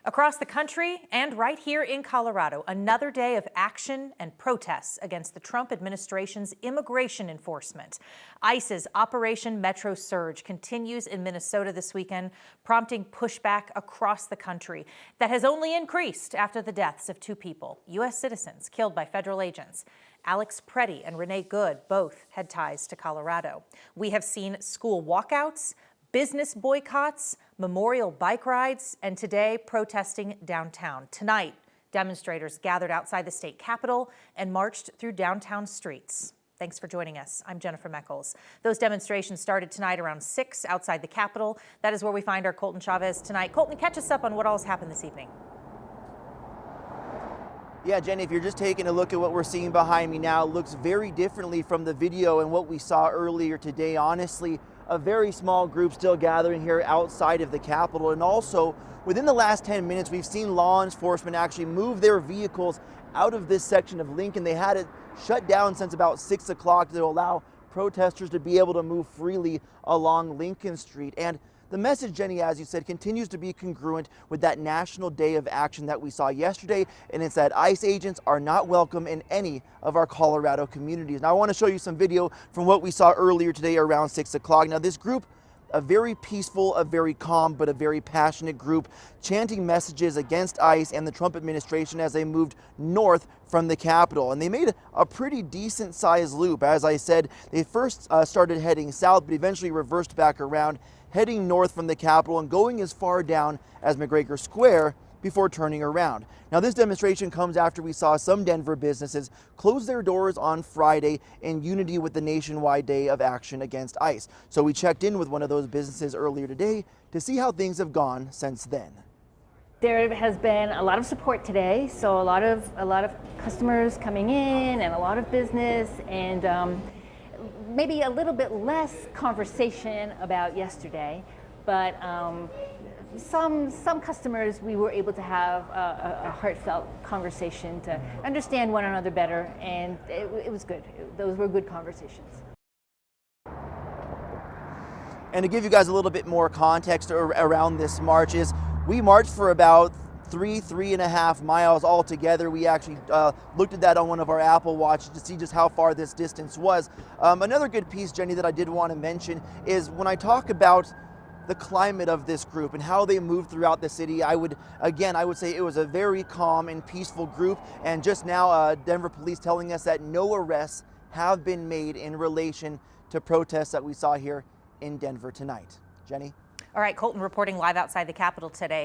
Across the country and right here in Colorado, another day of action and protests against the Trump administration's immigration enforcement. ICE's Operation Metro Surge continues in Minnesota this weekend, prompting pushback across the country that has only increased after the deaths of two people, U.S. citizens killed by federal agents. Alex Pretti and Renee both had ties to Colorado. We have seen school walkouts, business boycotts, memorial bike rides, and today protesting downtown. Tonight, demonstrators gathered outside the state capitol and marched through downtown streets. Thanks for joining us. I'm Jennifer Meckles. Those demonstrations started tonight around 6 outside the Capitol. That is where we find our Colton Chavez tonight. Colton, catch us up on what all's happened this evening. Yeah, Jenny, if you're just taking a look at what we're seeing behind me now, it looks very differently from the video and what we saw earlier today. Honestly, a very small group still gathering here outside of the Capitol. And also, within the last 10 minutes, we've seen law enforcement actually move their vehicles out of this section of Lincoln. They had it shut down since about 6 o'clock to allow protesters to be able to move freely along Lincoln Street. And the message, Jenny, as you said, continues to be congruent with that National Day of Action that we saw yesterday, and it's that ICE agents are not welcome in any of our Colorado communities. Now, I want to show you some video from what we saw earlier today around 6 o'clock. Now, this group, a very peaceful, a very calm, but a very passionate group, chanting messages against ICE and the Trump administration as they moved north from the Capitol. And they made a pretty decent sized loop. As I said, they first started heading south, but eventually reversed back around, heading north from the Capitol and going as far down as McGregor Square before turning around. Now, this demonstration comes after we saw some Denver businesses close their doors on Friday in unity with the nationwide day of action against ICE. So we checked in with one of those businesses earlier today to see how things have gone since then. There has been a lot of support today, so a lot of customers coming in and a lot of business, and maybe a little bit less conversation about yesterday, but some customers we were able to have a heartfelt conversation to understand one another better, and it was good. Those were good conversations. And to give you guys a little bit more context around this march is we marched for about three and a half miles altogether. We actually looked at that on one of our Apple Watches to see just how far this distance was. Another good piece, Jenny, that I did want to mention is when I talk about the climate of this group and how they moved throughout the city, I would say it was a very calm and peaceful group. And just now, Denver police telling us that no arrests have been made in relation to protests that we saw here in Denver tonight. Jenny? All right, Colton reporting live outside the Capitol today.